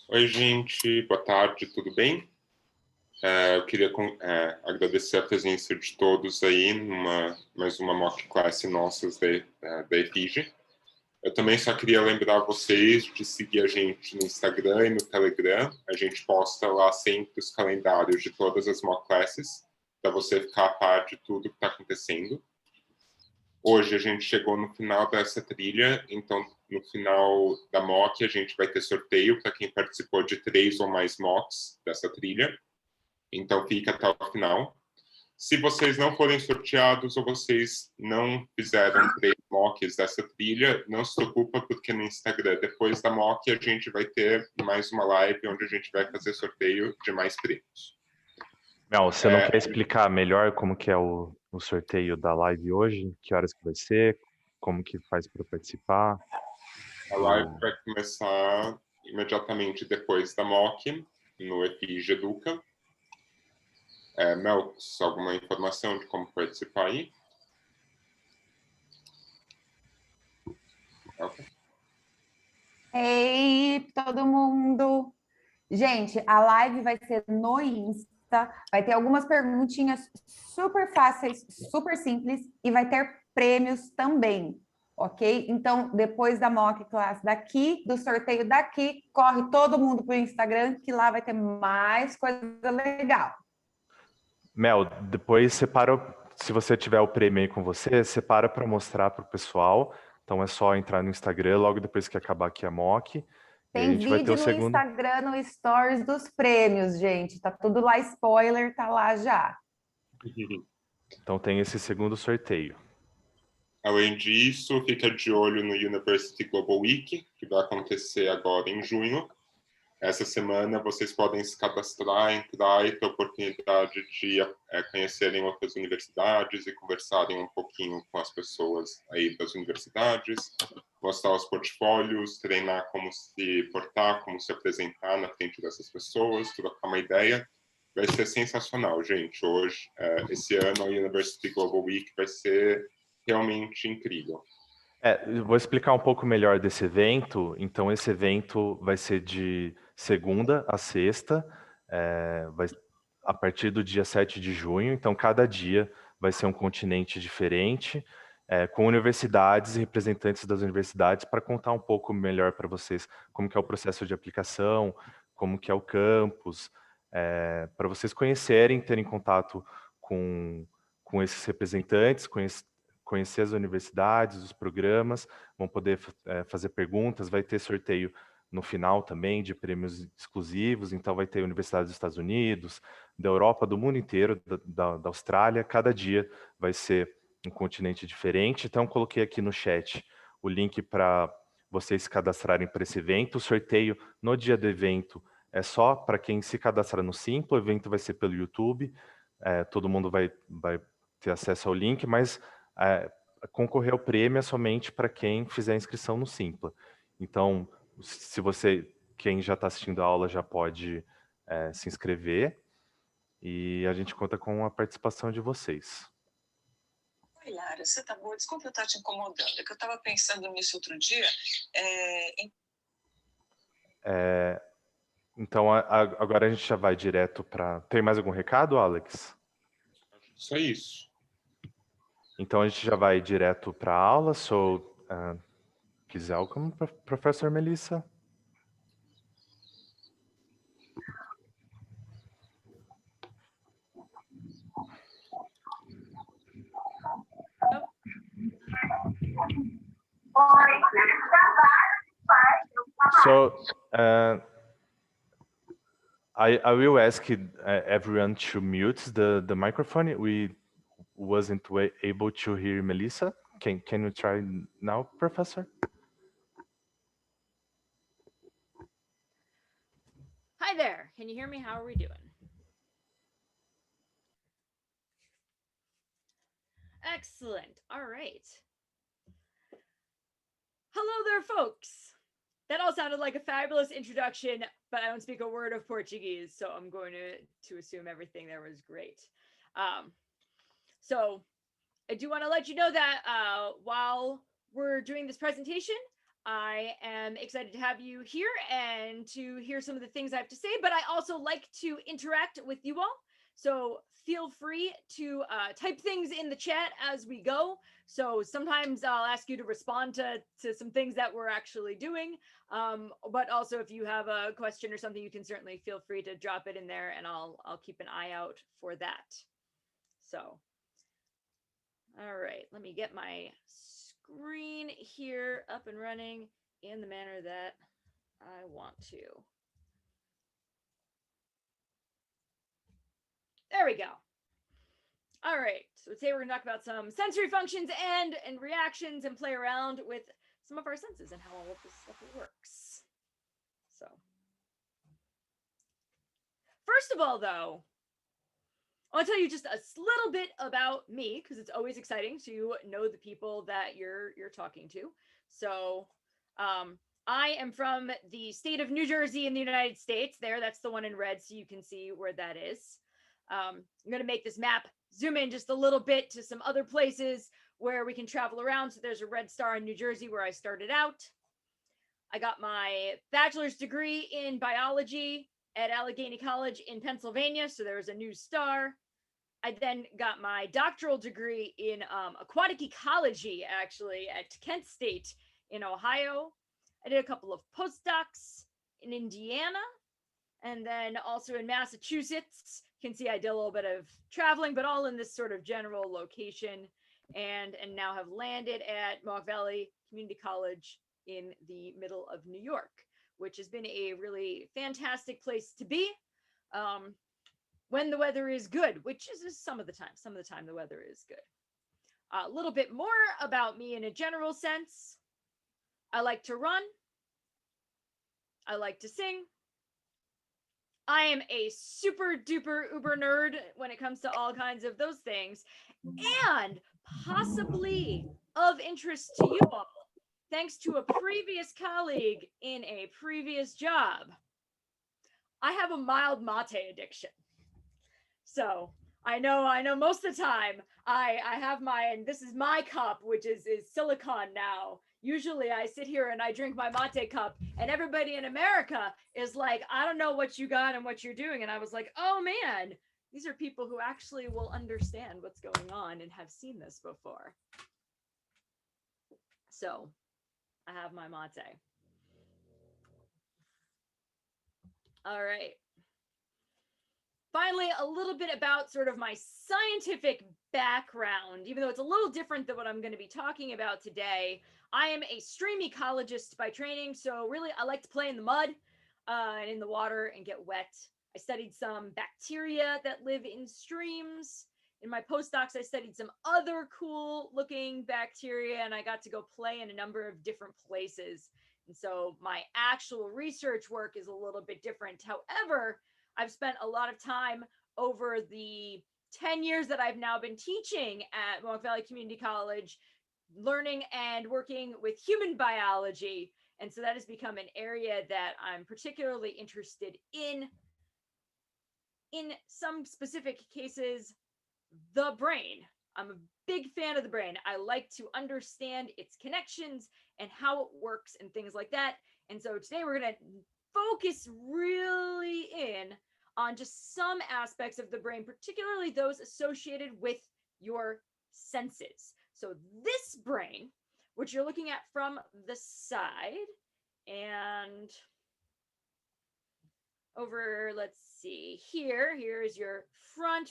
Oi, gente, boa tarde, tudo bem? Eu queria agradecer a presença de todos aí numa mais uma mock class nossas da Efígie. Eu também só queria lembrar vocês de seguir a gente no Instagram e no Telegram. A gente posta lá sempre os calendários de todas as mock classes, para você ficar a par de tudo que está acontecendo. Hoje a gente chegou no final dessa trilha, então no final da mock a gente vai ter sorteio para quem participou de 3 ou mais mocks dessa trilha. Então fica até o final. Se vocês não forem sorteados ou vocês não fizeram 3 mocks dessa trilha, não se preocupa, porque no Instagram, depois da mock, a gente vai ter mais uma live onde a gente vai fazer sorteio de mais prêmios. Mel, você não quer explicar melhor como que é o sorteio da live hoje? Que horas que vai ser? Como que faz para participar? A live vai começar imediatamente depois da mock, no Efígie Educa. Mel, alguma informação de como participar aí? Okay. Ei, todo mundo! Gente, a live vai ser no Insta, vai ter algumas perguntinhas super fáceis, super simples, e vai ter prêmios também, ok? Então, depois da mock class daqui, do sorteio daqui, corre todo mundo para o Instagram, que lá vai ter mais coisa legal. Mel, depois separa, se você tiver o prêmio aí com você, separa para mostrar para o pessoal. Então é só entrar no Instagram logo depois que acabar aqui a mock. Tem vídeo no Instagram, no Stories dos prêmios, gente. Tá tudo lá, spoiler, tá lá já. Então tem esse segundo sorteio. Além disso, fica de olho no University Global Week, que vai acontecer agora em junho. Essa semana vocês podem se cadastrar, entrar e ter a oportunidade de conhecerem outras universidades e conversarem um pouquinho com as pessoas aí das universidades, mostrar os portfólios, treinar como se portar, como se apresentar na frente dessas pessoas, trocar uma ideia. Vai ser sensacional, gente. Hoje, esse ano, a University Global Week vai ser realmente incrível. Eu vou explicar um pouco melhor desse evento. Então, esse evento vai ser de segunda a sexta, a partir do dia 7 de junho. Então, cada dia vai ser um continente diferente, com universidades e representantes das universidades, para contar um pouco melhor para vocês como que é o processo de aplicação, como que é o campus, para vocês conhecerem, terem contato com esses representantes, conhecer as universidades, os programas, vão poder fazer perguntas, vai ter sorteio no final também de prêmios exclusivos, então vai ter universidades dos Estados Unidos, da Europa, do mundo inteiro, da Austrália, cada dia vai ser um continente diferente. Então coloquei aqui no chat o link para vocês se cadastrarem para esse evento. O sorteio no dia do evento é só para quem se cadastrar no Simpla, o evento vai ser pelo YouTube, todo mundo vai ter acesso ao link, mas concorrer ao prêmio é somente para quem fizer a inscrição no Simpla. Então, se quem já está assistindo a aula já pode se inscrever, e a gente conta com a participação de vocês. Oi, Lara, você tá boa? Desculpa eu estar te incomodando, é que eu estava pensando nisso outro dia. Então, agora a gente já vai direto para... Tem mais algum recado, Alex? Só isso. Então, a gente já vai direto para a aula. So, please welcome, Professor Melissa. So, I will ask everyone to mute the microphone. We wasn't able to hear Melissa. Can you try now, Professor? Hi there. Can you hear me? How are we doing? Excellent. All right. Hello there, folks. That all sounded like a fabulous introduction, but I don't speak a word of Portuguese, so I'm going to assume everything there was great. So I do want to let you know that while we're doing this presentation, I am excited to have you here and to hear some of the things I have to say, but I also like to interact with you all. So feel free to type things in the chat as we go. So sometimes I'll ask you to respond to some things that we're actually doing. But also if you have a question or something, you can certainly feel free to drop it in there and I'll keep an eye out for that. So, all right, let me get my screen here up and running in the manner that I want to. There we go. All right, so today we're going to talk about some sensory functions and reactions and play around with some of our senses and how all of this stuff works. So, first of all, though, I want to tell you just a little bit about me because it's always exciting to know the people that you're talking to. So, I am from the state of New Jersey in the United States. That's the one in red, so you can see where that is. I'm going to make this map zoom in just a little bit to some other places where we can travel around. So there's a red star in New Jersey where I started out. I got my bachelor's degree in biology at Allegheny College in Pennsylvania. So there was a new star. I then got my doctoral degree in aquatic ecology, actually, at Kent State in Ohio. I did a couple of postdocs in Indiana and then also in Massachusetts. You can see I did a little bit of traveling, but all in this sort of general location, and now have landed at Mohawk Valley Community College in the middle of New York, which has been a really fantastic place to be when the weather is good, which is some of the time. Some of the time the weather is good. A little bit more about me in a general sense. I like to run. I like to sing. I am a super duper uber nerd when it comes to all kinds of those things, and possibly of interest to you all, thanks to a previous colleague in a previous job, I have a mild mate addiction. So I know most of the time I have and this is my cup, which is silicone now. Usually I sit here and I drink my mate cup and everybody in America is like, I don't know what you got and what you're doing. And I was like, oh man, these are people who actually will understand what's going on and have seen this before. So I have my mate. All right. Finally, a little bit about sort of my scientific background, even though it's a little different than what I'm going to be talking about today. I am a stream ecologist by training, so really I like to play in the mud and in the water and get wet. I studied some bacteria that live in streams. In my postdocs, I studied some other cool looking bacteria, and I got to go play in a number of different places. And so my actual research work is a little bit different. However, I've spent a lot of time over the 10 years that I've now been teaching at Mohawk Valley Community College, learning and working with human biology. And so that has become an area that I'm particularly interested in. In some specific cases, the brain. I'm a big fan of the brain. I like to understand its connections and how it works and things like that. And so today we're going to focus really in on just some aspects of the brain, particularly those associated with your senses. So this brain, which you're looking at from the side, and over, let's see, here is your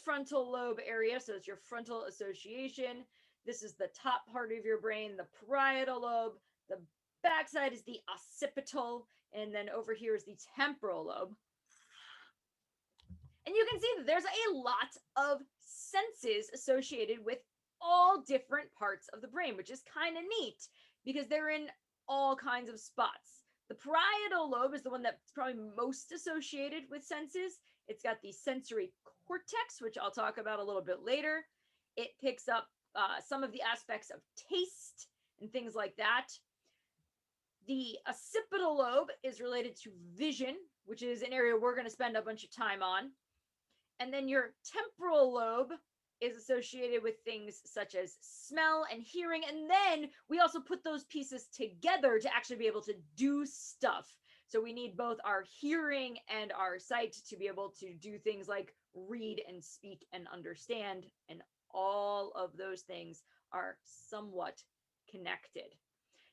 frontal lobe area. So it's your frontal association. This is the top part of your brain, the parietal lobe. The backside is the occipital. And then over here is the temporal lobe. And you can see that there's a lot of senses associated with all different parts of the brain, which is kind of neat because they're in all kinds of spots. The parietal lobe is the one that's probably most associated with senses. It's got the sensory cortex, which I'll talk about a little bit later. It picks up some of the aspects of taste and things like that. The occipital lobe is related to vision, which is an area we're going to spend a bunch of time on. And then your temporal lobe is associated with things such as smell and hearing. And then we also put those pieces together to actually be able to do stuff. So we need both our hearing and our sight to be able to do things like read and speak and understand. And all of those things are somewhat connected.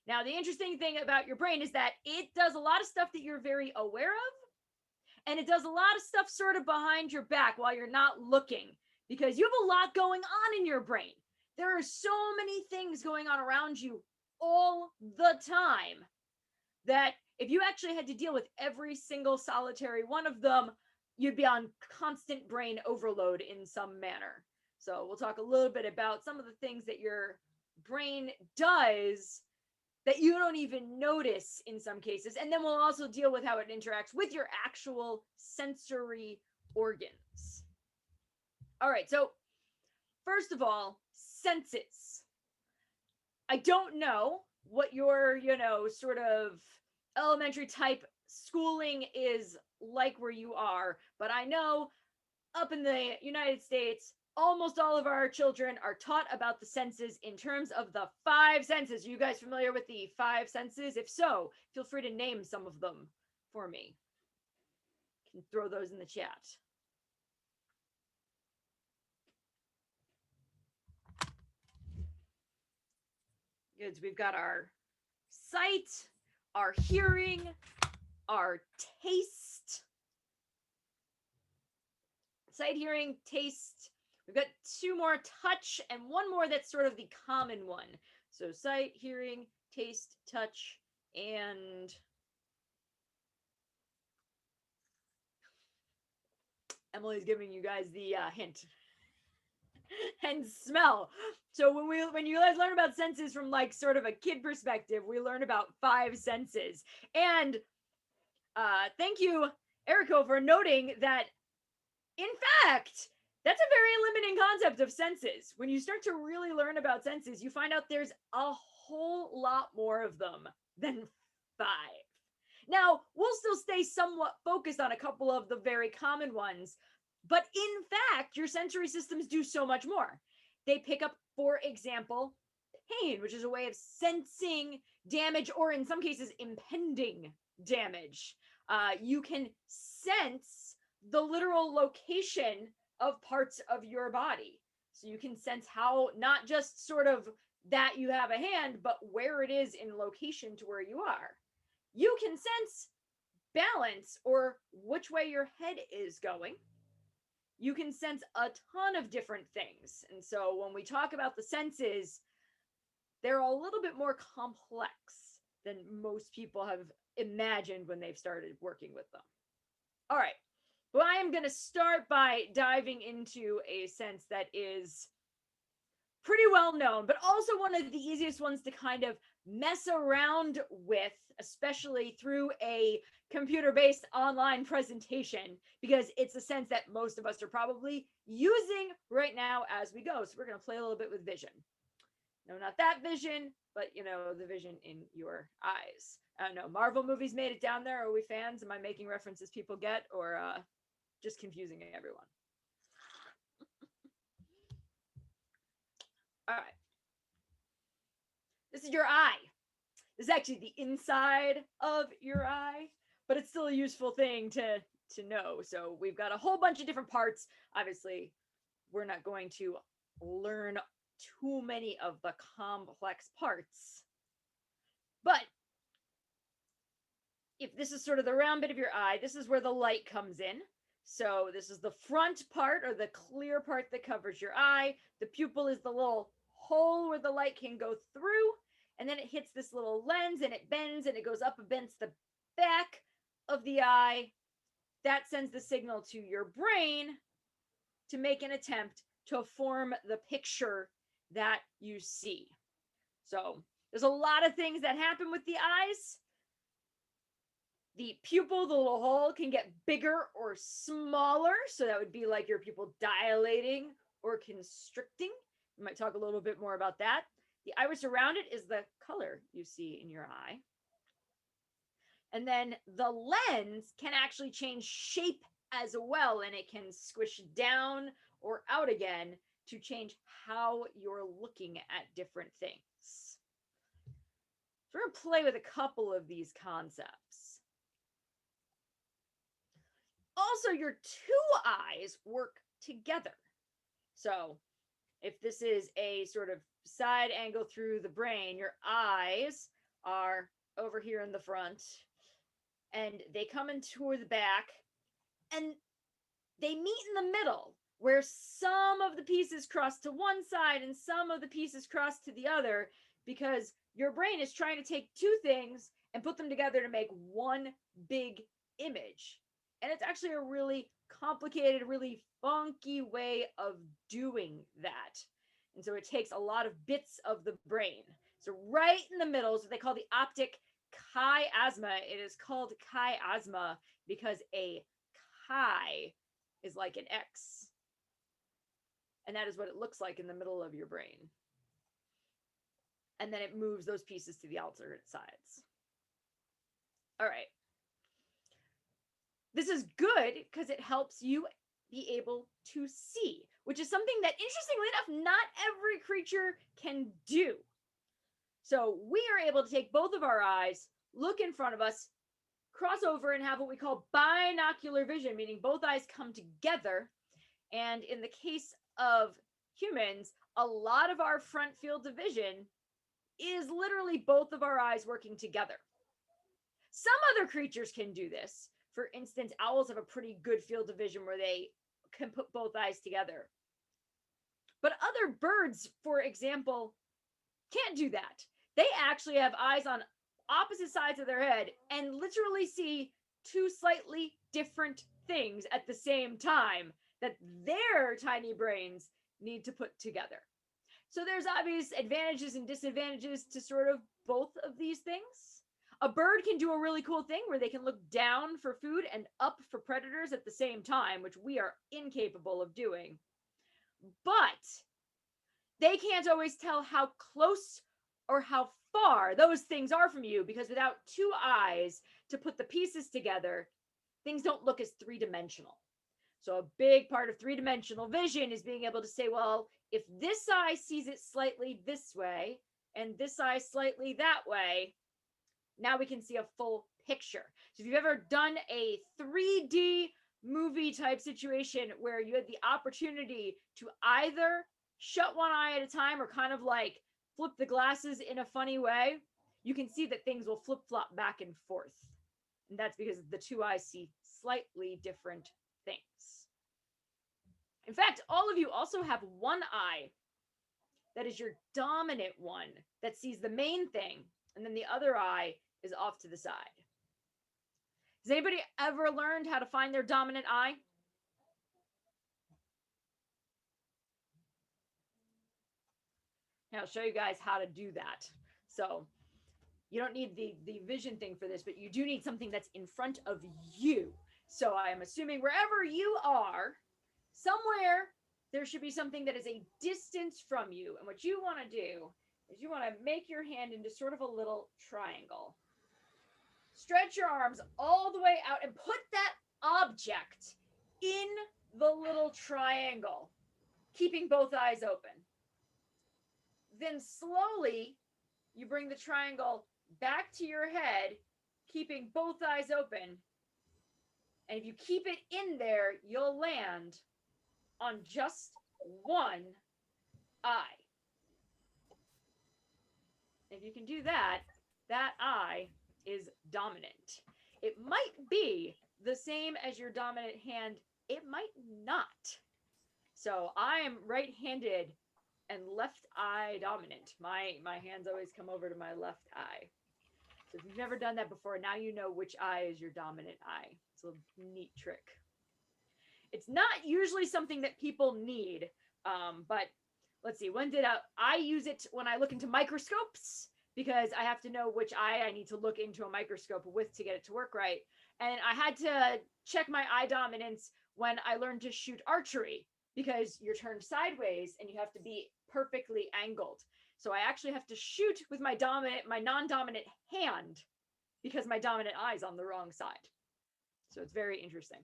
Now, the interesting thing about your brain is that it does a lot of stuff that you're very aware of, and it does a lot of stuff sort of behind your back while you're not looking, because you have a lot going on in your brain. There are so many things going on around you all the time that if you actually had to deal with every single solitary one of them, you'd be on constant brain overload in some manner. So we'll talk a little bit about some of the things that your brain does that you don't even notice in some cases. And then we'll also deal with how it interacts with your actual sensory organs. All right, so first of all, senses. I don't know what your, sort of elementary type schooling is like where you are, but I know up in the United States, almost all of our children are taught about the senses in terms of the 5 senses. Are you guys familiar with the 5 senses? If so, feel free to name some of them for me. You can throw those in the chat. Good. So we've got our sight, our hearing, our taste. Sight, hearing, taste. We've got 2 more, touch, and 1 more that's sort of the common one. So sight, hearing, taste, touch, and Emily's giving you guys the hint. And smell. So when you guys learn about senses from like sort of a kid perspective, we learn about 5 senses. And thank you, Erico, for noting that, in fact, that's a very limiting concept of senses. When you start to really learn about senses, you find out there's a whole lot more of them than 5. Now, we'll still stay somewhat focused on a couple of the very common ones, but in fact, your sensory systems do so much more. They pick up, for example, pain, which is a way of sensing damage, or in some cases, impending damage. You can sense the literal location of parts of your body. So you can sense how, not just sort of that you have a hand, but where it is in location to where you are. You can sense balance, or which way your head is going. You can sense a ton of different things. And so when we talk about the senses, they're a little bit more complex than most people have imagined when they've started working with them. All right. Well, I am going to start by diving into a sense that is pretty well known, but also one of the easiest ones to kind of mess around with, especially through a computer-based online presentation, because it's a sense that most of us are probably using right now as we go. So we're going to play a little bit with vision. No, not that vision, but the vision in your eyes. I don't know, Marvel movies made it down there. Are we fans? Am I making references people get, or just confusing everyone? All right. This is your eye. This is actually the inside of your eye, but it's still a useful thing to know. So we've got a whole bunch of different parts. Obviously, we're not going to learn too many of the complex parts. But if this is sort of the round bit of your eye, this is where the light comes in. So this is the front part, or the clear part that covers your eye. The pupil is the little hole where the light can go through, and then it hits this little lens and it bends and it goes up against the back of the eye. That sends the signal to your brain to make an attempt to form the picture that you see. So there's a lot of things that happen with the eyes. The pupil, the little hole, can get bigger or smaller. So that would be like your pupil dilating or constricting. We might talk a little bit more about that. The iris around it is the color you see in your eye. And then the lens can actually change shape as well, and it can squish down or out again to change how you're looking at different things. So we're going to play with a couple of these concepts. Also, your two eyes work together. So if this is a sort of side angle through the brain, your eyes are over here in the front, and they come in toward the back, and they meet in the middle, where some of the pieces cross to one side and some of the pieces cross to the other, because your brain is trying to take two things and put them together to make one big image. And it's actually a really complicated, really funky way of doing that. And so it takes a lot of bits of the brain. So right in the middle is what they call the optic chiasma. It is called chiasma because a chi is like an X. And that is what it looks like in the middle of your brain. And then it moves those pieces to the alternate sides. All right. This is good because it helps you be able to see, which is something that, interestingly enough, not every creature can do. So we are able to take both of our eyes, look in front of us, cross over, and have what we call binocular vision, meaning both eyes come together. And in the case of humans, a lot of our front field of vision is literally both of our eyes working together. Some other creatures can do this. For instance, owls have a pretty good field of vision where they can put both eyes together. But other birds, for example, can't do that. They actually have eyes on opposite sides of their head and literally see two slightly different things at the same time that their tiny brains need to put together. So there's obvious advantages and disadvantages to sort of both of these things. A bird can do a really cool thing where they can look down for food and up for predators at the same time, which we are incapable of doing. But they can't always tell how close or how far those things are from you, because without two eyes to put the pieces together, things don't look as three-dimensional. So a big part of three-dimensional vision is being able to say, well, if this eye sees it slightly this way and this eye slightly that way, now we can see a full picture. So if you've ever done a 3D movie type situation where you had the opportunity to either shut one eye at a time or kind of like flip the glasses in a funny way, you can see that things will flip-flop back and forth. And that's because the two eyes see slightly different things. In fact, all of you also have one eye that is your dominant one that sees the main thing, and then the other eye is off to the side. Has anybody ever learned how to find their dominant eye? Now I'll show you guys how to do that. So you don't need the vision thing for this, but you do need something that's in front of you. So I am assuming wherever you are, somewhere there should be something that is a distance from you. And what you want to do is you want to make your hand into sort of a little triangle. Stretch your arms all the way out and put that object in the little triangle, keeping both eyes open. Then slowly you bring the triangle back to your head, keeping both eyes open. And if you keep it in there, you'll land on just one eye. If you can do that, that eye is dominant. It might be the same as your dominant hand. It might not. So I am right-handed and left eye dominant. My hands always come over to my left eye. So if you've never done that before, now you know which eye is your dominant eye. It's a neat trick. It's not usually something that people need, but let's see, when did I use it? When I look into microscopes, because I have to know which eye I need to look into a microscope with to get it to work right. And I had to check my eye dominance when I learned to shoot archery, because you're turned sideways and you have to be perfectly angled. So I actually have to shoot with my non-dominant hand because my dominant eye is on the wrong side. So it's very interesting.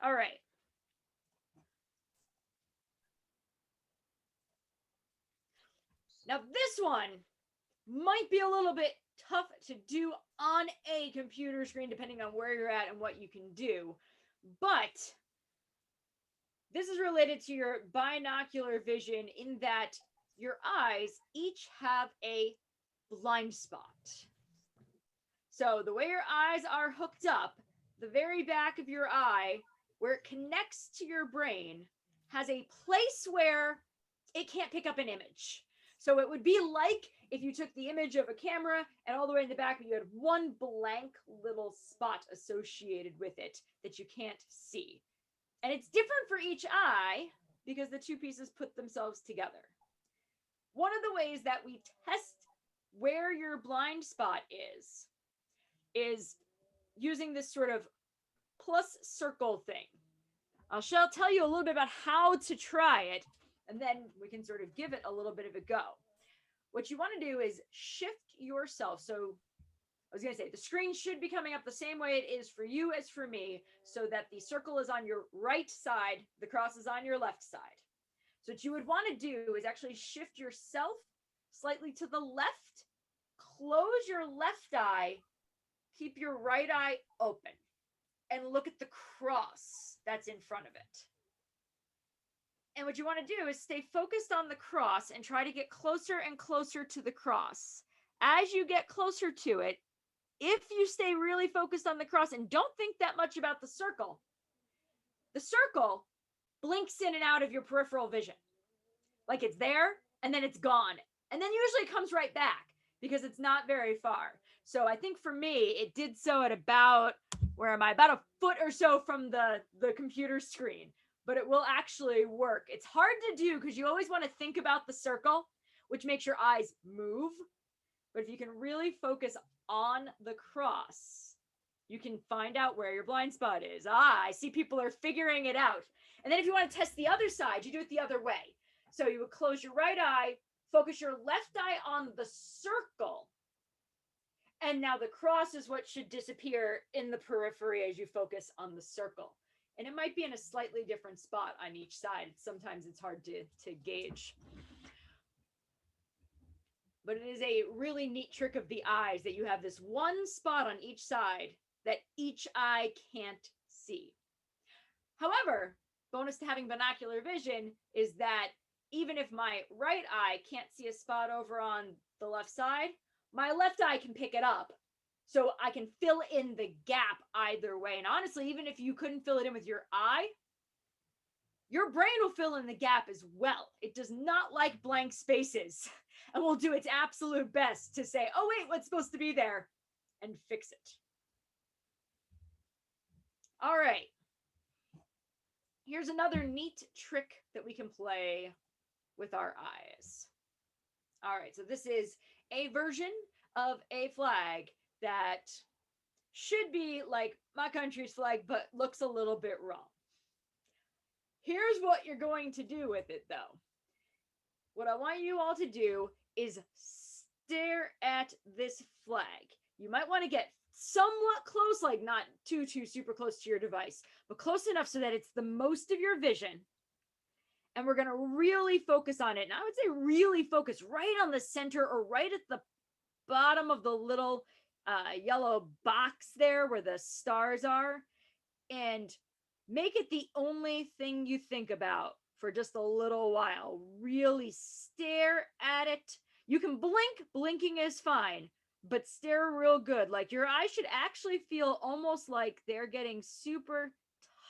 All right. Now this one might be a little bit tough to do on a computer screen, depending on where you're at and what you can do. But this is related to your binocular vision in that your eyes each have a blind spot. So the way your eyes are hooked up, the very back of your eye, where it connects to your brain, has a place where it can't pick up an image. So it would be like if you took the image of a camera and all the way in the back, you had one blank little spot associated with it that you can't see. And it's different for each eye because the two pieces put themselves together. One of the ways that we test where your blind spot is using this sort of plus circle thing. I'll tell you a little bit about how to try it, and then we can sort of give it a little bit of a go. What you want to do is shift yourself. So I was going to say, the screen should be coming up the same way it is for you as for me, so that the circle is on your right side, the cross is on your left side. So what you would want to do is actually shift yourself slightly to the left, close your left eye, keep your right eye open, and look at the cross that's in front of it. And what you want to do is stay focused on the cross and try to get closer and closer to the cross. As you get closer to it, if you stay really focused on the cross and don't think that much about the circle blinks in and out of your peripheral vision. Like it's there and then it's gone. And then usually it comes right back because it's not very far. So I think for me, it did so at about, about a foot or so from the computer screen. But it will actually work. It's hard to do because you always want to think about the circle, which makes your eyes move. But if you can really focus on the cross, you can find out where your blind spot is. I see people are figuring it out. And then if you want to test the other side, you do it the other way. So you would close your right eye, focus your left eye on the circle. And now the cross is what should disappear in the periphery as you focus on the circle. And it might be in a slightly different spot on each side. Sometimes it's hard to gauge. But it is a really neat trick of the eyes that you have this one spot on each side that each eye can't see. However, bonus to having binocular vision is that even if my right eye can't see a spot over on the left side, my left eye can pick it up. So I can fill in the gap either way. And honestly, even if you couldn't fill it in with your eye, your brain will fill in the gap as well. It does not like blank spaces and will do its absolute best to say, oh, wait, what's supposed to be there? And fix it. All right. Here's another neat trick that we can play with our eyes. All right, so this is a version of a flag that should be like my country's flag, but looks a little bit wrong. Here's what you're going to do with it, though. What I want you all to do is stare at this flag. You might want to get somewhat close, like not too super close to your device, but close enough so that it's the most of your vision. And we're going to really focus on it. And I would say really focus right on the center or right at the bottom of the little yellow box there where the stars are, and make it the only thing you think about for just a little while. Really stare at it. You can blink. Blinking is fine, but stare real good. Like your eyes should actually feel almost like they're getting super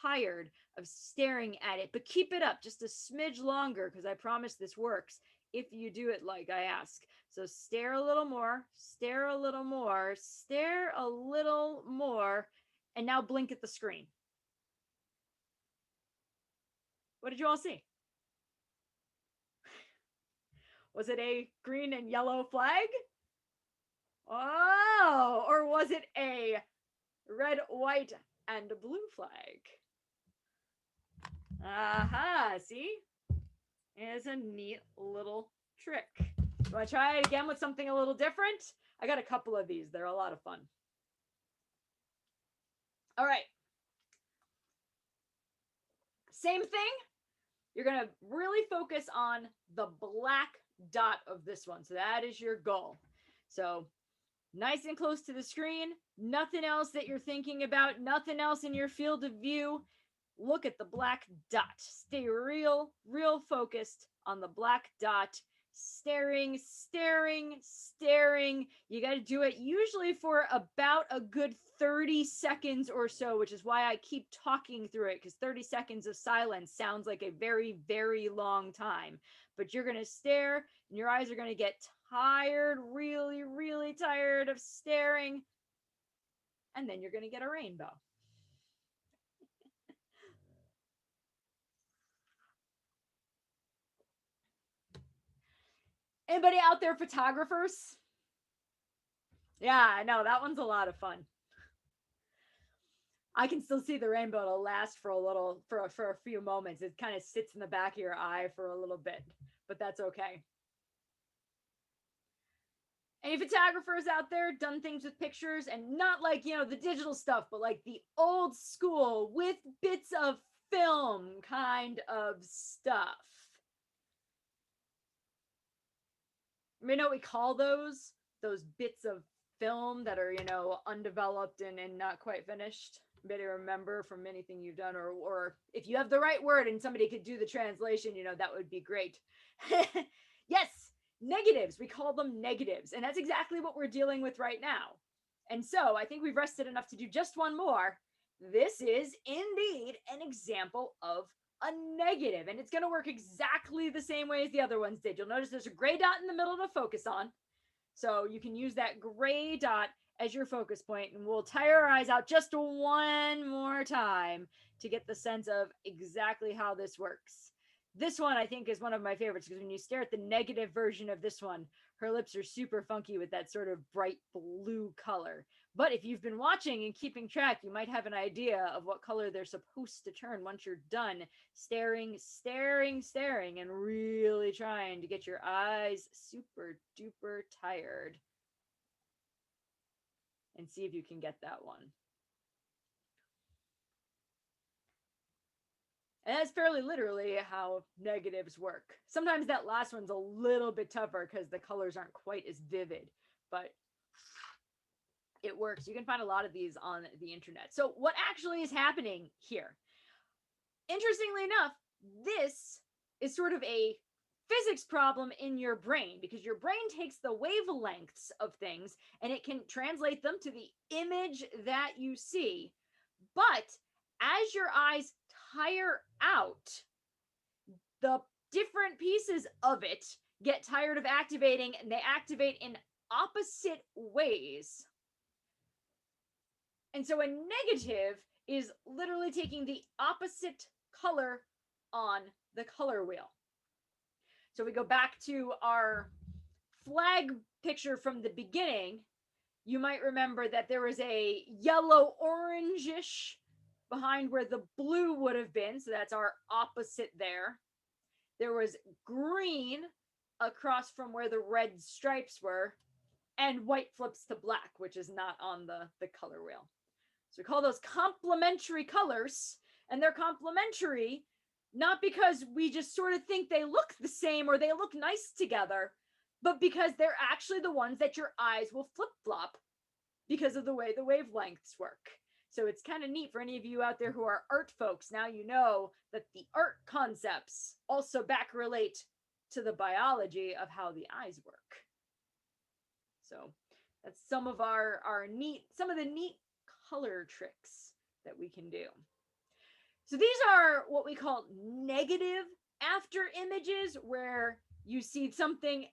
tired of staring at it, but keep it up just a smidge longer because I promise this works if you do it like I ask. So stare a little more, stare a little more, stare a little more, and now blink at the screen. What did you all see? Was it a green and yellow flag? Oh, or was it a red, white, and blue flag? Aha, see? It's a neat little trick. You want to try it again with something a little different? I got a couple of these. They're a lot of fun. All right. Same thing. You're going to really focus on the black dot of this one. So that is your goal. So nice and close to the screen, nothing else that you're thinking about, nothing else in your field of view. Look at the black dot. Stay real focused on the black dot. Staring. You got to do it usually for about a good 30 seconds or so, which is why I keep talking through it, because 30 seconds of silence sounds like a very, very long time. But you're going to stare, and your eyes are going to get tired, really, really tired of staring. And then you're going to get a rainbow. Anybody out there photographers? Yeah, I know that one's a lot of fun. I can still see the rainbow. It'll last for a few moments. It kind of sits in the back of your eye for a little bit, but that's okay. Any photographers out there done things with pictures, and not like, the digital stuff, but like the old school with bits of film kind of stuff? You know what we call those bits of film that are, undeveloped and not quite finished? Anybody remember from anything you've done, or if you have the right word and somebody could do the translation, that would be great. Yes, negatives. We call them negatives. And that's exactly what we're dealing with right now. And so I think we've rested enough to do just one more. This is indeed an example of a negative, and it's going to work exactly the same way as the other ones did. You'll notice there's a gray dot in the middle to focus on. So you can use that gray dot as your focus point, and we'll tire our eyes out just one more time to get the sense of exactly how this works. This one, I think, is one of my favorites, because when you stare at the negative version of this one, her lips are super funky with that sort of bright blue color. But if you've been watching and keeping track, you might have an idea of what color they're supposed to turn once you're done staring, and really trying to get your eyes super duper tired. And see if you can get that one. And that's fairly literally how negatives work. Sometimes that last one's a little bit tougher because the colors aren't quite as vivid, but it works. You can find a lot of these on the internet. So what actually is happening here? Interestingly enough, this is sort of a physics problem in your brain, because your brain takes the wavelengths of things and it can translate them to the image that you see. But as your eyes tire out, the different pieces of it get tired of activating, and they activate in opposite ways. And so a negative is literally taking the opposite color on the color wheel. So we go back to our flag picture from the beginning. You might remember that there was a yellow orangish behind where the blue would have been. So that's our opposite there. There was green across from where the red stripes were, and white flips to black, which is not on the color wheel. So we call those complementary colors, and they're complementary not because we just sort of think they look the same or they look nice together, but because they're actually the ones that your eyes will flip-flop because of the way the wavelengths work. So it's kind of neat for any of you out there who are art folks. Now you know that the art concepts also back relate to the biology of how the eyes work. So that's some of some of the neat color tricks that we can do. So these are what we call negative after images, where you see something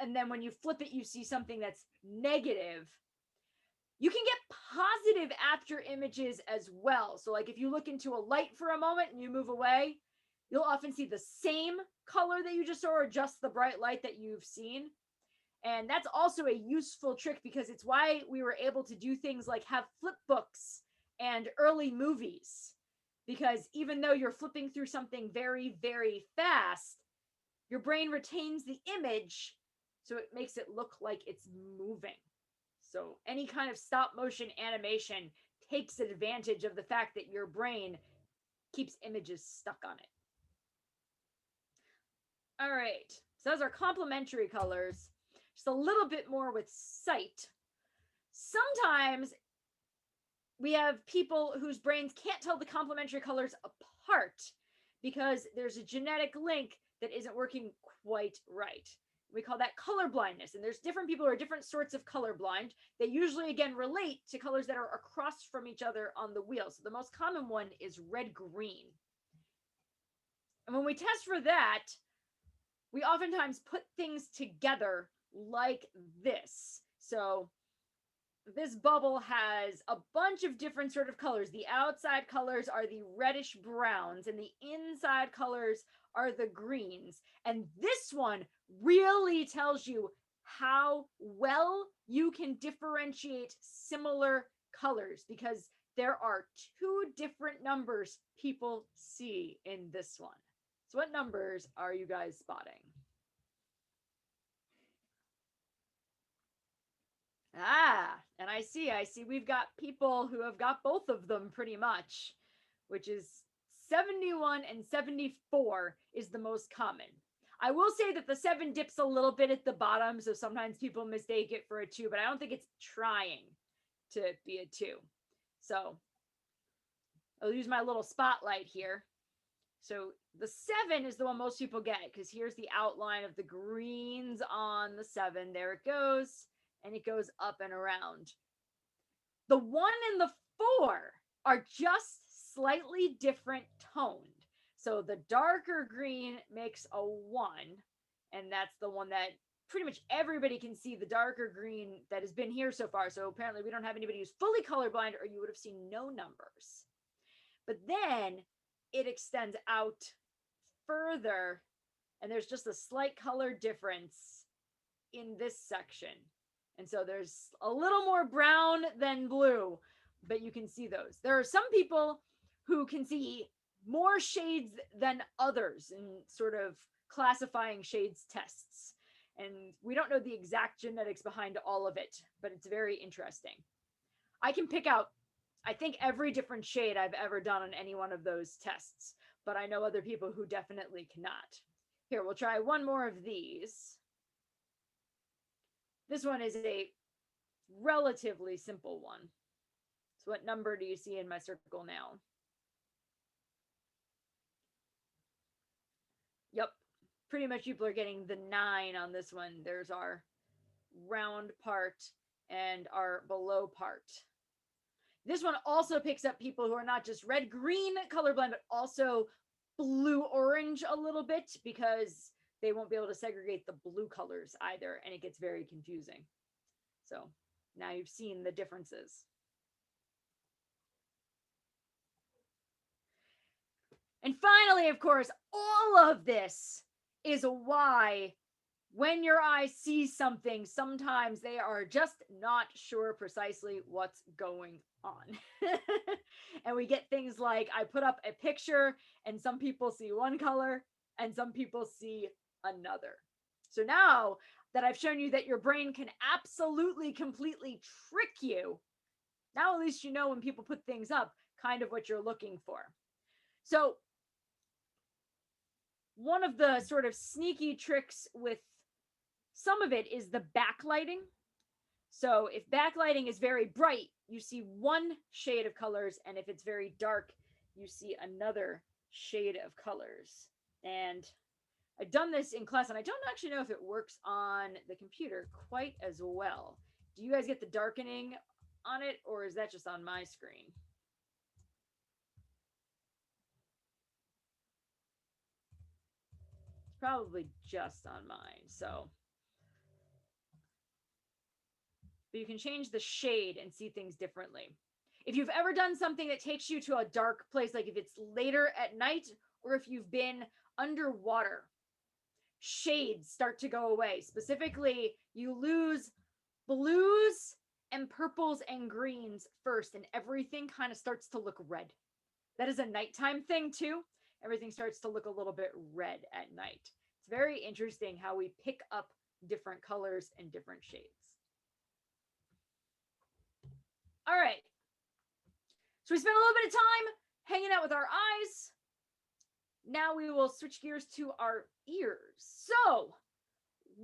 and then when you flip it, you see something that's negative. You can get positive after images as well. So like if you look into a light for a moment and you move away, you'll often see the same color that you just saw, or just the bright light that you've seen. And that's also a useful trick, because it's why we were able to do things like have flip books and early movies. Because even though you're flipping through something very, very fast, your brain retains the image, so it makes it look like it's moving. So any kind of stop motion animation takes advantage of the fact that your brain keeps images stuck on it. All right, so those are complementary colors. Just a little bit more with sight. Sometimes we have people whose brains can't tell the complementary colors apart because there's a genetic link that isn't working quite right. We call that color blindness. And there's different people who are different sorts of colorblind. They usually, again, relate to colors that are across from each other on the wheel. So the most common one is red-green. And when we test for that, we oftentimes put things together like this. So this bubble has a bunch of different sort of colors. The outside colors are the reddish browns, and the inside colors are the greens. And this one really tells you how well you can differentiate similar colors, because there are two different numbers people see in this one. So what numbers are you guys spotting? And I see we've got people who have got both of them pretty much, which is 71 and 74 is the most common. I will say that the 7 dips a little bit at the bottom, so sometimes people mistake it for a 2, but I don't think it's trying to be a 2. So I'll use my little spotlight here. So the 7 is the one most people get, because here's the outline of the greens on the 7. There it goes. And it goes up and around. The 1 and the 4 are just slightly different toned. So the darker green makes a 1, and that's the one that pretty much everybody can see, the darker green that has been here so far. So apparently we don't have anybody who's fully colorblind, or you would have seen no numbers. But then it extends out further, and there's just a slight color difference in this section. And so there's a little more brown than blue, but you can see those. There are some people who can see more shades than others in sort of classifying shades tests. And we don't know the exact genetics behind all of it, but it's very interesting. I can pick out, I think, every different shade I've ever done on any one of those tests, but I know other people who definitely cannot. Here, we'll try one more of these. This one is a relatively simple one. So what number do you see in my circle now? Yep, pretty much people are getting the 9 on this one. There's our round part and our below part. This one also picks up people who are not just red-green colorblind, but also blue-orange a little bit, because they won't be able to segregate the blue colors either, and it gets very confusing. So now you've seen the differences. And finally, of course, all of this is why when your eye sees something, sometimes they are just not sure precisely what's going on. And we get things like, I put up a picture and some people see one color and some people see another. So now that I've shown you that your brain can absolutely, completely trick you, now at least you know when people put things up, kind of what you're looking for. So one of the sort of sneaky tricks with some of it is the backlighting. So if backlighting is very bright, you see one shade of colors, and if it's very dark, you see another shade of colors. And I've done this in class, and I don't actually know if it works on the computer quite as well. Do you guys get the darkening on it, or is that just on my screen? It's probably just on mine, so. But you can change the shade and see things differently. If you've ever done something that takes you to a dark place, like if it's later at night, or if you've been underwater, shades start to go away. Specifically, you lose blues and purples and greens first, and everything kind of starts to look red. That is a nighttime thing too. Everything starts to look a little bit red at night. It's very interesting how we pick up different colors and different shades. All right. So we spent a little bit of time hanging out with our eyes. now we will switch gears to our ears. So,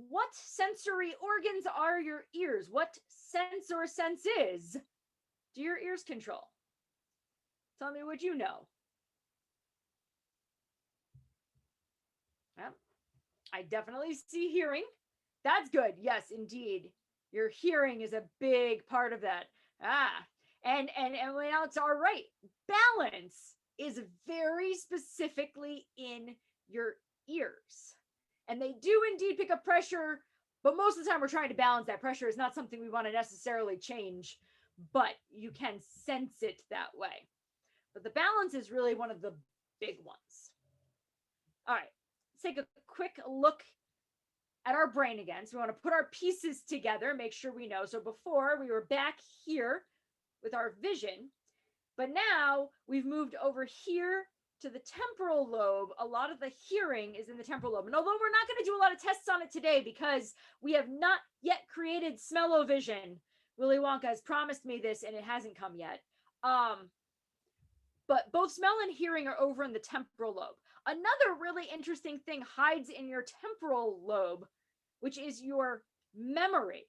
what sensory organs are your ears? What sense or senses do your ears control? Tell me what you know. Well, I definitely see hearing. That's good. Yes, indeed. Your hearing is a big part of that. And well, it's all right. Balance is very specifically in your ears. And they do indeed pick up pressure, but most of the time we're trying to balance that pressure. Is not something we want to necessarily change, but you can sense it that way. But the balance is really one of the big ones. All right, let's take a quick look at our brain again. So we want to put our pieces together, make sure we know. So before we were back here with our vision, but now we've moved over here to the temporal lobe. A lot of the hearing is in the temporal lobe. And although we're not going to do a lot of tests on it today because we have not yet created smell-o-vision, Willy Wonka has promised me this and it hasn't come yet. But both smell and hearing are over in the temporal lobe. Another really interesting thing hides in your temporal lobe, which is your memory.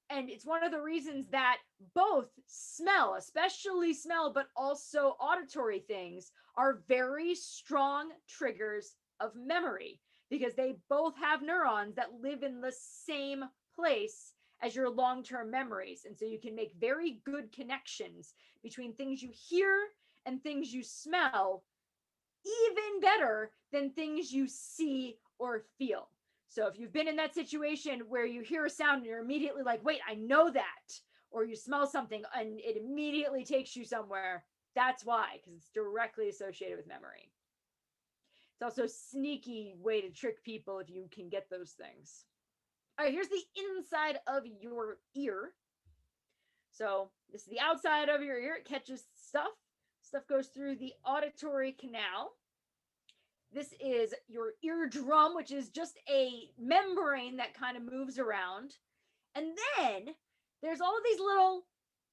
And it's one of the reasons that both smell, especially smell, but also auditory things, are very strong triggers of memory because they both have neurons that live in the same place as your long-term memories. And so you can make very good connections between things you hear and things you smell, even better than things you see or feel. So if you've been in that situation where you hear a sound and you're immediately like, wait, I know that, or you smell something and it immediately takes you somewhere, that's why, because it's directly associated with memory. It's also a sneaky way to trick people if you can get those things. All right, here's the inside of your ear. So this is the outside of your ear. It catches stuff. Stuff goes through the auditory canal. This is your eardrum, which is just a membrane that kind of moves around. And then there's all of these little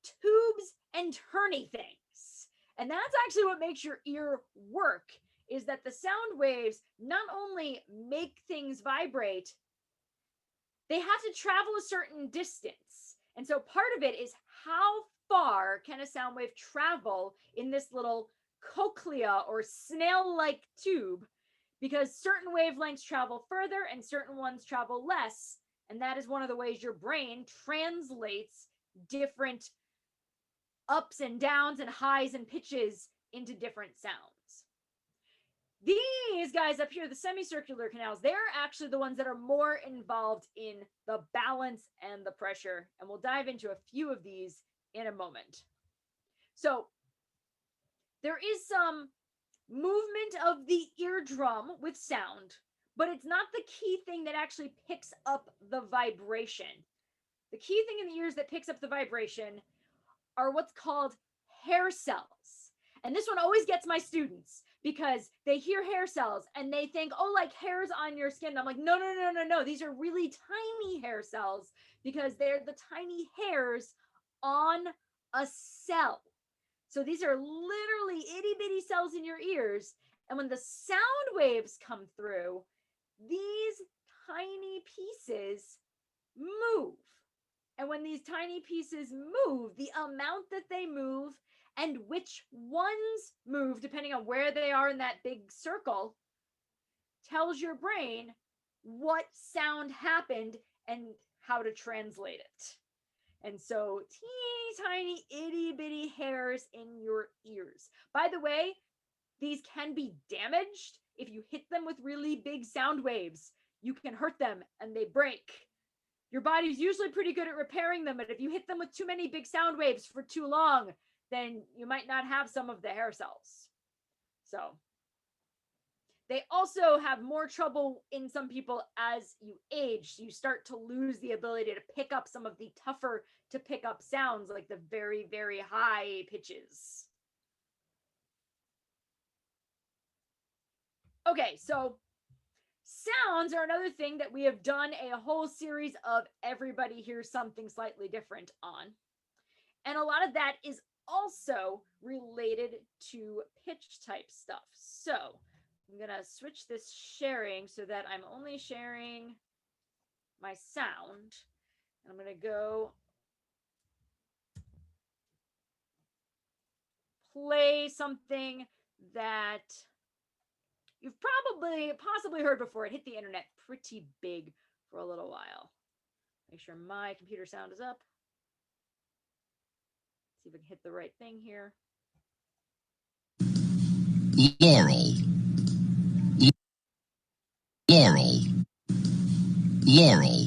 tubes and turny things. And that's actually what makes your ear work, is that the sound waves not only make things vibrate, they have to travel a certain distance. And so part of it is how far can a sound wave travel in this little cochlea or snail-like tube, because certain wavelengths travel further and certain ones travel less. And that is one of the ways your brain translates different ups and downs and highs and pitches into different sounds. These guys up here, the semicircular canals, they're actually the ones that are more involved in the balance and the pressure. And we'll dive into a few of these in a moment. So there is some movement of the eardrum with sound, but it's not the key thing that actually picks up the vibration. The key thing in the ears that picks up the vibration are what's called hair cells. And this one always gets my students because they hear hair cells and they think, oh, like hairs on your skin. And I'm like, no. These are really tiny hair cells because they're the tiny hairs on a cell. So these are literally itty bitty cells in your ears. And when the sound waves come through, these tiny pieces move. And when these tiny pieces move, the amount that they move and which ones move, depending on where they are in that big circle, tells your brain what sound happened and how to translate it. And so teeny tiny itty bitty hairs in your ears. By the way, these can be damaged if you hit them with really big sound waves. You can hurt them and they break. Your body's usually pretty good at repairing them, but if you hit them with too many big sound waves for too long, then you might not have some of the hair cells. So they also have more trouble in some people as you age. So you start to lose the ability to pick up some of the tougher to pick up sounds, like the very, very high pitches. Okay, so sounds are another thing that we have done a whole series of Everybody Hears Something Slightly Different on. And a lot of that is also related to pitch type stuff. So I'm gonna switch this sharing so that I'm only sharing my sound. I'm gonna go play something that you've possibly heard before. It hit the internet pretty big for a little while. Make sure my computer sound is up. See if I can hit the right thing here. Laurel. Laurel. Laurel.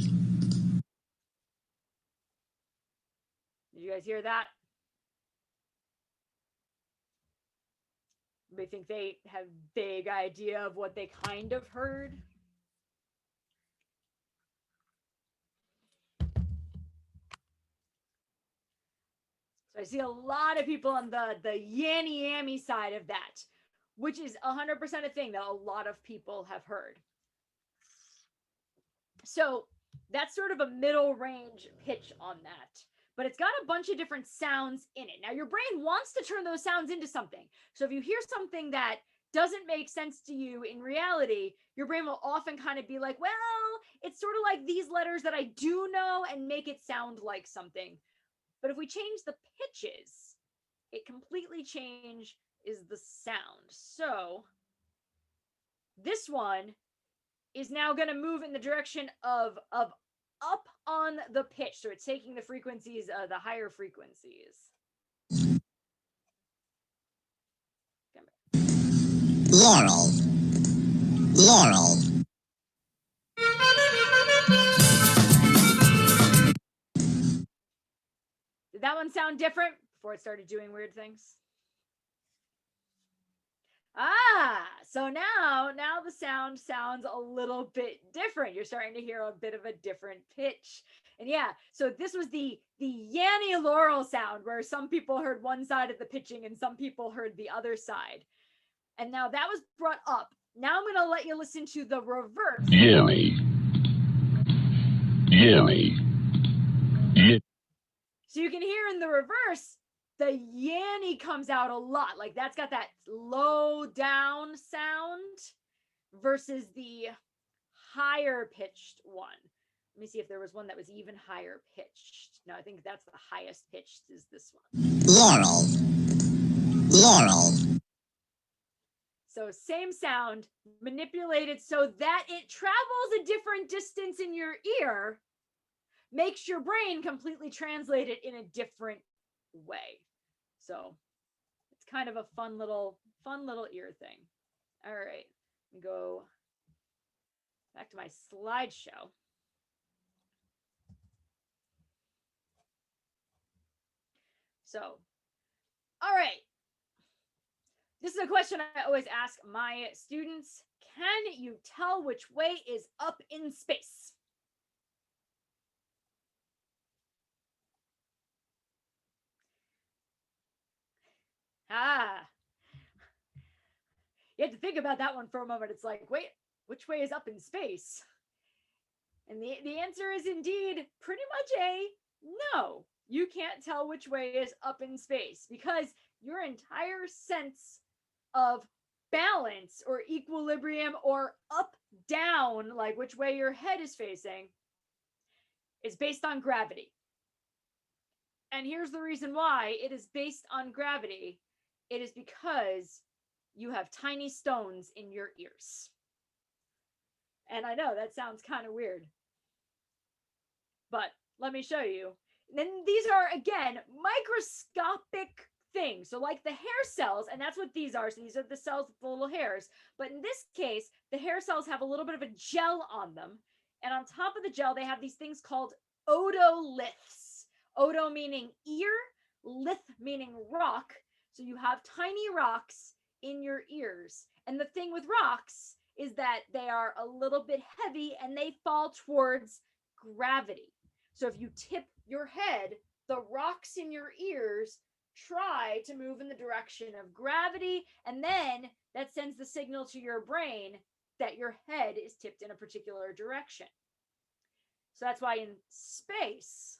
Did you guys hear that? They think they have vague idea of what they kind of heard. So I see a lot of people on the yanny yammy side of that, which is 100% a thing that a lot of people have heard. So that's sort of a middle range pitch on that. But it's got a bunch of different sounds in it. Now, your brain wants to turn those sounds into something. So if you hear something that doesn't make sense to you in reality, your brain will often kind of be like, well, it's sort of like these letters that I do know, and make it sound like something. But if we change the pitches, it completely changes the sound. So this one is now going to move in the direction of up on the pitch. So it's taking the frequencies, the higher frequencies. Laurel. Laurel. Did that one sound different before it started doing weird things? So now the sound sounds a little bit different. You're starting to hear a bit of a different pitch. And yeah, so this was the Yanny Laurel sound, where some people heard one side of the pitching and some people heard the other side. And now that was brought up. Now I'm going to let you listen to the reverse. Yanny. Yanny. So you can hear in the reverse, the yanny comes out a lot. Like that's got that low down sound versus the higher pitched one. Let me see if there was one that was even higher pitched. No, I think that's the highest pitched is this one. Laurel. Laurel. So same sound manipulated so that it travels a different distance in your ear, makes your brain completely translate it in a different way. So it's kind of a fun little ear thing. All right, let me go back to my slideshow. So, all right. This is a question I always ask my students. Can you tell which way is up in space? You have to think about that one for a moment. It's like, wait, which way is up in space? And the answer is indeed pretty much a no. You can't tell which way is up in space because your entire sense of balance or equilibrium or up down, like which way your head is facing, is based on gravity. And here's the reason why it is based on gravity. It is because you have tiny stones in your ears. And I know that sounds kind of weird, but let me show you. Then these are, again, microscopic things. So like the hair cells, and that's what these are. So these are the cells with the little hairs. But in this case, the hair cells have a little bit of a gel on them. And on top of the gel, they have these things called otoliths. Oto meaning ear, lith meaning rock. So you have tiny rocks in your ears. And the thing with rocks is that they are a little bit heavy and they fall towards gravity. So if you tip your head, the rocks in your ears try to move in the direction of gravity, and then that sends the signal to your brain that your head is tipped in a particular direction. So that's why in space,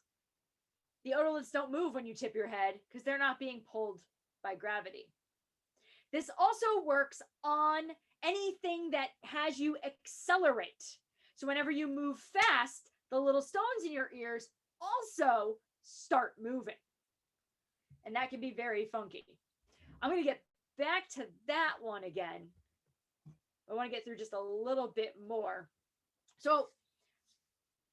the otoliths don't move when you tip your head because they're not being pulled by gravity. This also works on anything that has you accelerate. So whenever you move fast, the little stones in your ears also start moving. And that can be very funky. I'm going to get back to that one again. I want to get through just a little bit more. So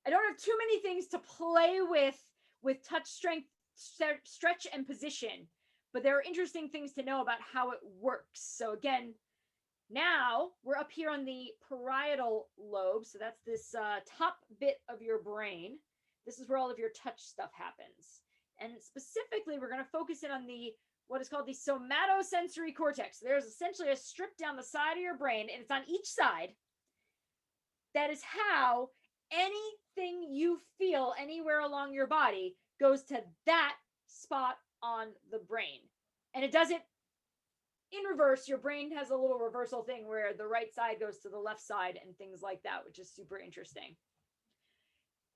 I don't have too many things to play with touch strength, stretch, and position, but there are interesting things to know about how it works. So again, now we're up here on the parietal lobe. So that's this top bit of your brain. This is where all of your touch stuff happens. And specifically, we're going to focus in on what is called the somatosensory cortex. There's essentially a strip down the side of your brain, and it's on each side. That is how anything you feel anywhere along your body goes to that spot on the brain. And it does it in reverse. Your brain has a little reversal thing where the right side goes to the left side and things like that, which is super interesting.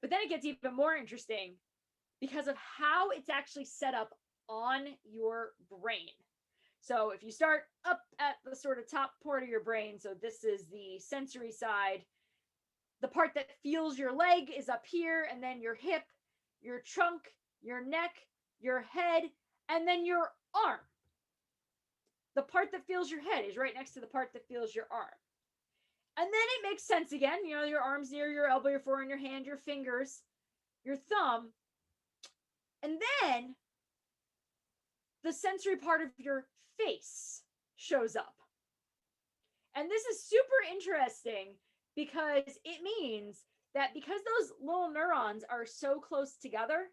But then it gets even more interesting because of how it's actually set up on your brain. So if you start up at the sort of top part of your brain, so this is the sensory side, the part that feels your leg is up here, and then your hip, your trunk, your neck, your head, and then your arm. The part that feels your head is right next to the part that feels your arm. And then it makes sense again. You know, your arm's near your elbow, your forearm, your hand, your fingers, your thumb. And then the sensory part of your face shows up. And this is super interesting because it means that because those little neurons are so close together,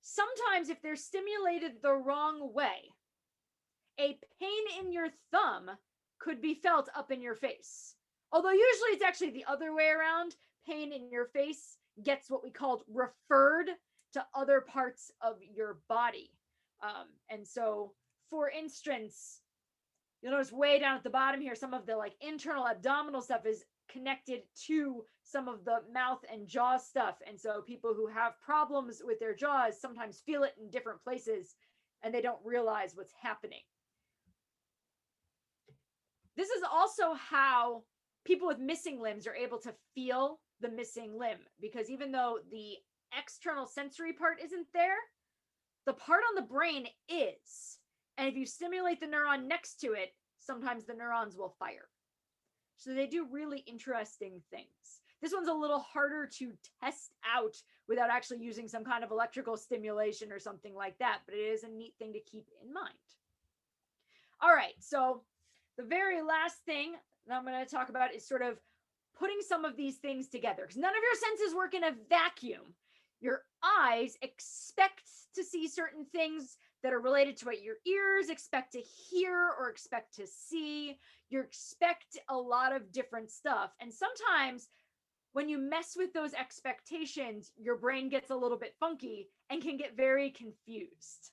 sometimes if they're stimulated the wrong way, a pain in your thumb could be felt up in your face. Although usually it's actually the other way around. Pain in your face gets what we call referred to other parts of your body. And so, for instance, you'll notice way down at the bottom here, some of the like internal abdominal stuff is connected to some of the mouth and jaw stuff. And so people who have problems with their jaws sometimes feel it in different places and they don't realize what's happening. This is also how people with missing limbs are able to feel the missing limb, because even though the external sensory part isn't there, the part on the brain is. And if you stimulate the neuron next to it, sometimes the neurons will fire. So they do really interesting things. This one's a little harder to test out without actually using some kind of electrical stimulation or something like that, but it is a neat thing to keep in mind. All right, so the very last thing that I'm going to talk about is sort of putting some of these things together, because none of your senses work in a vacuum. Your eyes expect to see certain things that are related to what your ears expect to hear or expect to see. You expect a lot of different stuff. And sometimes when you mess with those expectations, your brain gets a little bit funky and can get very confused.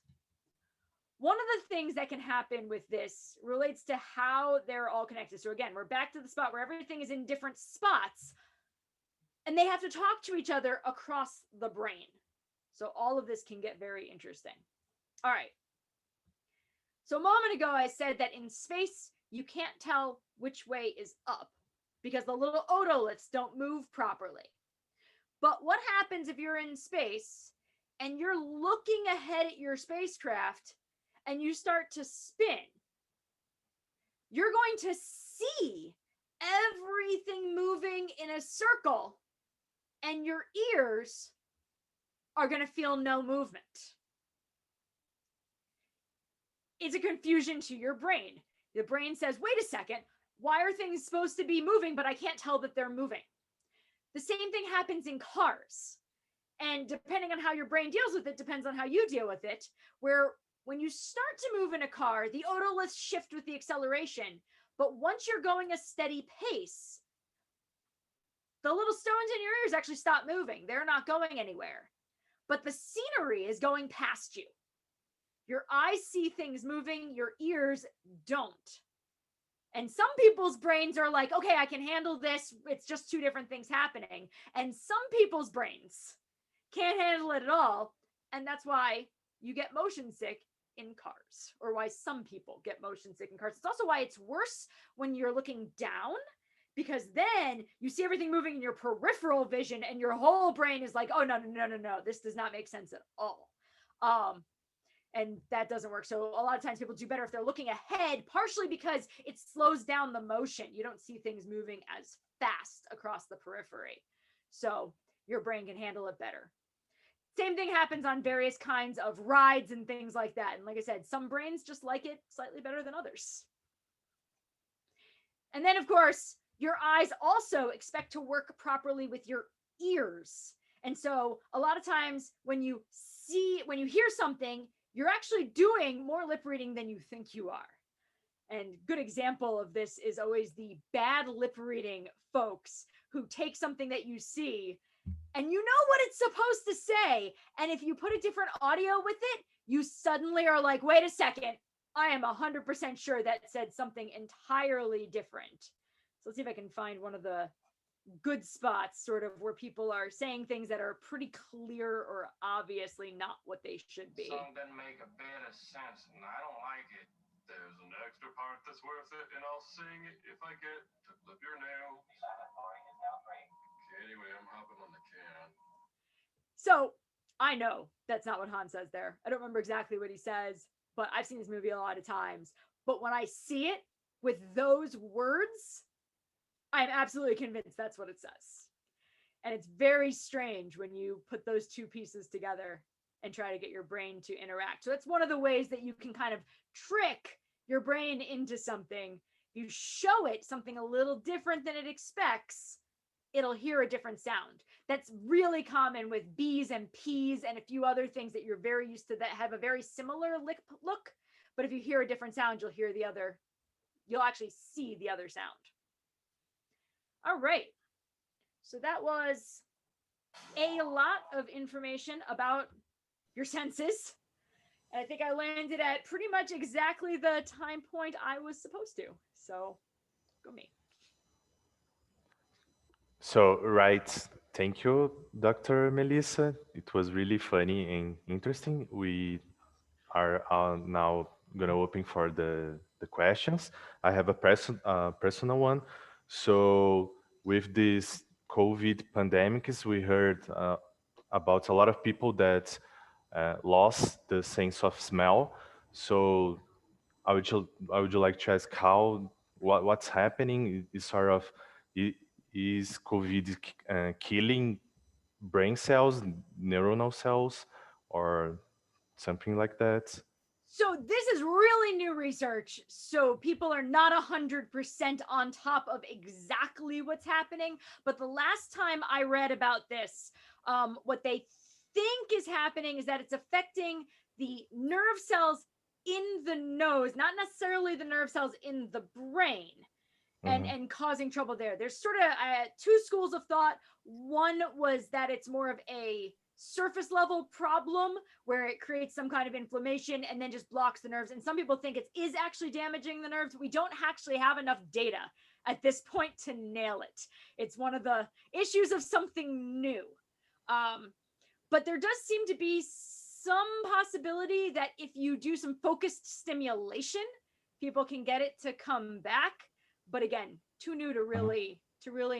One of the things that can happen with this relates to how they're all connected. So again, we're back to the spot where everything is in different spots and they have to talk to each other across the brain. So all of this can get very interesting. All right. So a moment ago, I said that in space, you can't tell which way is up because the little otoliths don't move properly. But what happens if you're in space and you're looking ahead at your spacecraft and you start to spin? You're going to see everything moving in a circle and your ears are going to feel no movement. It's a confusion to your brain. The brain says, wait a second, why are things supposed to be moving, but I can't tell that they're moving? The same thing happens in cars. And depending on how your brain deals with it, depends on how you deal with it, where when you start to move in a car, the otoliths shift with the acceleration. But once you're going a steady pace, the little stones in your ears actually stop moving. They're not going anywhere. But the scenery is going past you. Your eyes see things moving, your ears don't. And some people's brains are like, okay, I can handle this. It's just two different things happening. And some people's brains can't handle it at all. And that's why you get motion sick in cars, or why some people get motion sick in cars. It's also why it's worse when you're looking down, because then you see everything moving in your peripheral vision and your whole brain is like, oh, no, this does not make sense at all. And that doesn't work. So a lot of times people do better if they're looking ahead, partially because it slows down the motion. You don't see things moving as fast across the periphery. So your brain can handle it better. Same thing happens on various kinds of rides and things like that. And like I said, some brains just like it slightly better than others. And then, of course, your eyes also expect to work properly with your ears. And so a lot of times when you hear something, you're actually doing more lip reading than you think you are. And good example of this is always the bad lip reading folks who take something that you see and you know what it's supposed to say. And if you put a different audio with it, you suddenly are like, wait a second, I am 100% sure that said something entirely different. So let's see if I can find one of the good spots sort of where people are saying things that are pretty clear or obviously not what they should be. Song doesn't make a bit of sense and I don't like it. There's an extra part that's worth it and I'll sing it if I get to flip your nail. Anyway, I'm hopping on the can. So I know that's not what Han says there. I don't remember exactly what he says, but I've seen this movie a lot of times. But when I see it with those words, I'm absolutely convinced that's what it says. And it's very strange when you put those two pieces together and try to get your brain to interact. So that's one of the ways that you can kind of trick your brain into something. You show it something a little different than it expects, it'll hear a different sound. That's really common with B's and P's and a few other things that you're very used to that have a very similar look. But if you hear a different sound, you'll actually see the other sound. All right. So that was a lot of information about your senses. And I think I landed at pretty much exactly the time point I was supposed to. So go me. So, right. Thank you, Dr. Melissa. It was really funny and interesting. We are now going to open for the questions. I have a personal one. So with this COVID pandemics, we heard about a lot of people that lost the sense of smell. So I would like to ask what's happening is sort of is COVID killing brain cells, neuronal cells, or something like that? So this is really new research. So people are not 100% on top of exactly what's happening. But the last time I read about this, what they think is happening is that it's affecting the nerve cells in the nose, not necessarily the nerve cells in the brain, and causing trouble there. There's sort of two schools of thought. One was that it's more of a surface level problem where it creates some kind of inflammation and then just blocks the nerves. And some people think it is actually damaging the nerves. We don't actually have enough data at this point to nail it. It's one of the issues of something new. But there does seem to be some possibility that if you do some focused stimulation, people can get it to come back. But again, too new to really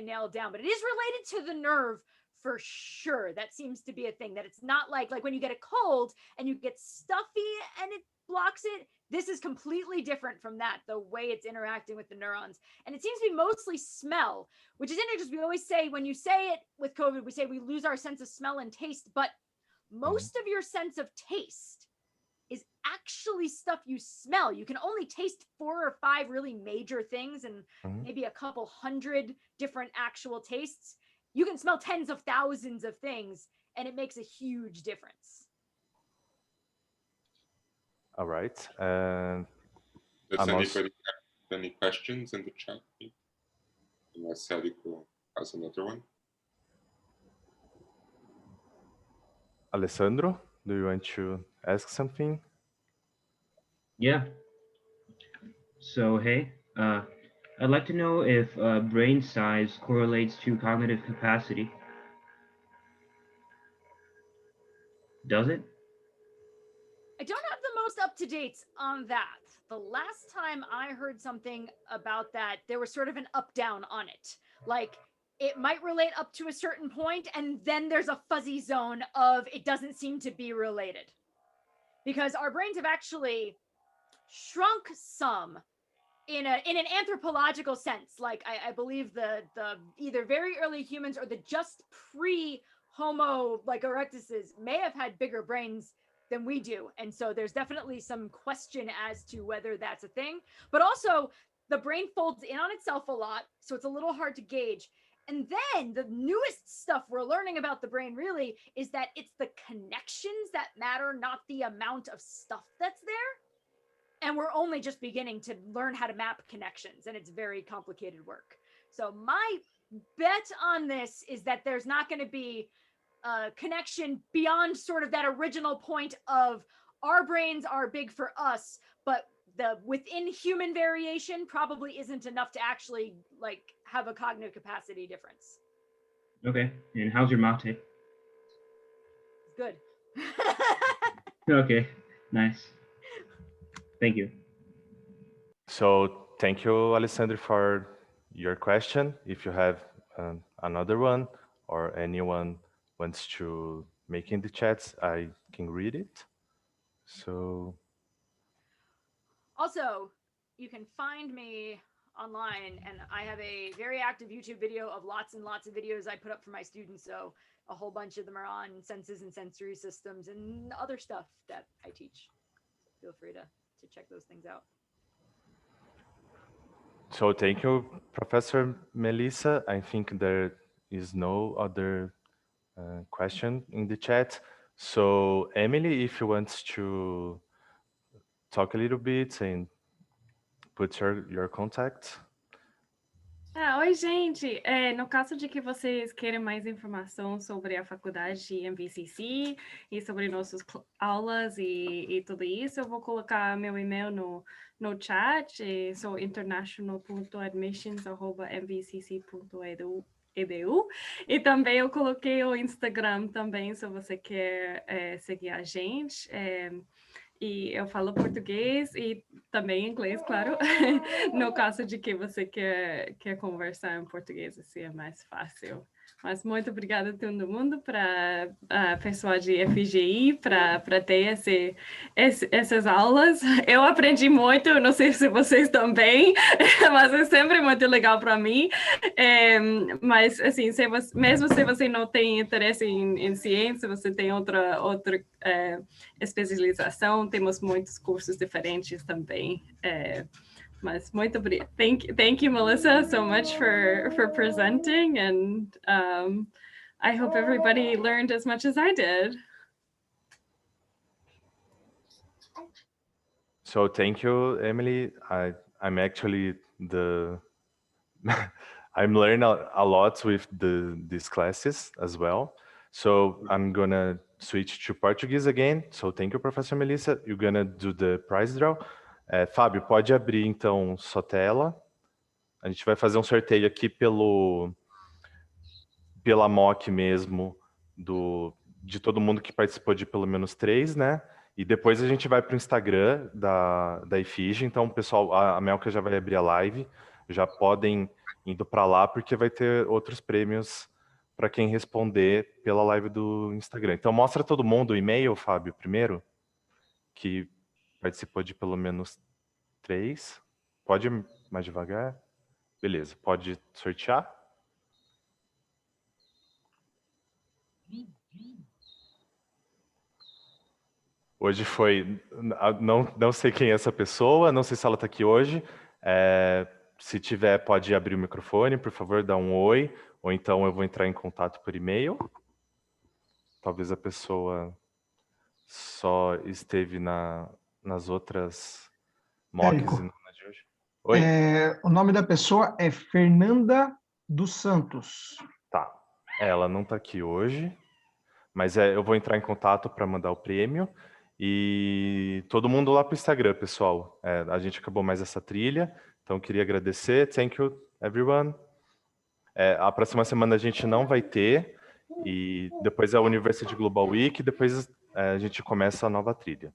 nail down. But it is related to the nerve for sure. That seems to be a thing, that it's not like when you get a cold and you get stuffy and it blocks it. This is completely different from that, the way it's interacting with the neurons. And it seems to be mostly smell, which is interesting because we always say, when you say it with COVID, we say we lose our sense of smell and taste, but most of your sense of taste is actually stuff you smell. You can only taste 4 or 5 really major things and maybe a couple hundred different actual tastes. You can smell tens of thousands of things, and it makes a huge difference. All right. Does anybody have any questions in the chat? Unless Celico has another one. Alessandro, do you want to ask something? Yeah. So, hey, I'd like to know if brain size correlates to cognitive capacity. Does it? I don't have the most up-to-dates on that. The last time I heard something about that, there was sort of an up-down on it. Like, it might relate up to a certain point, and then there's a fuzzy zone of it doesn't seem to be related. Because our brains have actually shrunk some in an anthropological sense. Like, I believe the either very early humans or the just pre-Homo like erectuses may have had bigger brains than we do. And so there's definitely some question as to whether that's a thing. But also, the brain folds in on itself a lot, so it's a little hard to gauge. And then the newest stuff we're learning about the brain really is that it's the connections that matter, not the amount of stuff that's there. And we're only just beginning to learn how to map connections, and it's very complicated work. So my bet on this is that there's not going to be a connection beyond sort of that original point of our brains are big for us, but the within human variation probably isn't enough to actually like have a cognitive capacity difference. Okay, and how's your mate? Good. Okay, nice. Thank you. So thank you, Alessandro, for your question. If you have another one or anyone wants to make in the chats, I can read it. So Also, you can find me online, and I have a very active YouTube video of lots and lots of videos I put up for my students. So a whole bunch of them are on senses and sensory systems and other stuff that I teach. So feel free to check those things out. So thank you, Professor Melissa. I think there is no other question in the chat. So Emily, if you want to talk a little bit and put your contact. Oi, gente. No caso de que vocês queiram mais informação sobre a faculdade de MVCC e sobre nossas aulas e tudo isso, eu vou colocar meu e-mail no chat. Sou international.admissions@mvcc.edu. E também eu coloquei o Instagram também, se você quer seguir a gente. E eu falo português e também inglês, claro. No caso de que você quer conversar em português, assim é mais fácil. Mas muito obrigada a todo mundo, para a pessoal de Efígie, para ter essas aulas. Eu aprendi muito, não sei se vocês também, mas é sempre muito legal para mim. Mas, assim, mesmo se você não tem interesse em ciência, você tem outra especialização, temos muitos cursos diferentes também. Mas muito obrigada. Thank you, Melissa, so much for presenting, and I hope everybody learned as much as I did. So thank you, Emily. I'm actually I'm learning a lot with these classes as well. So I'm gonna switch to Portuguese again. So thank you, Professor Melissa. You're gonna do the prize draw. Fábio, pode abrir então sua tela. A gente vai fazer um sorteio aqui pela mock mesmo de todo mundo que participou de pelo menos 3, né? E depois a gente vai para o Instagram da Efígie. Então, pessoal, a Melka já vai abrir a live. Já podem indo para lá, porque vai ter outros prêmios para quem responder pela live do Instagram. Então, mostra todo mundo o e-mail, Fábio, primeiro, que participou de pelo menos 3. Pode ir mais devagar? Beleza, pode sortear? Hoje foi... Não sei quem é essa pessoa, não sei se ela está aqui hoje. Se tiver, pode abrir o microfone, por favor, dá um oi. Ou então eu vou entrar em contato por e-mail. Talvez a pessoa só esteve nas outras mocks e não na de hoje. Oi? O nome da pessoa é Fernanda dos Santos. Tá. Ela não está aqui hoje, mas eu vou entrar em contato para mandar o prêmio. E todo mundo lá para o Instagram, pessoal. A gente acabou mais essa trilha, então queria agradecer. Thank you, everyone. A próxima semana a gente não vai ter, e depois é a University Global Week, e depois a gente começa a nova trilha.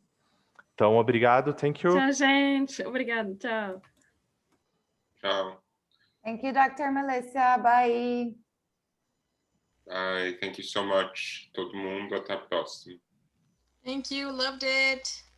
Então, obrigado. Thank you. Tchau, gente. Obrigado. Tchau. Tchau. Thank you, Dr. Melissa. Bye. Bye. Thank you so much, todo mundo. Até a próxima. Thank you. Loved it.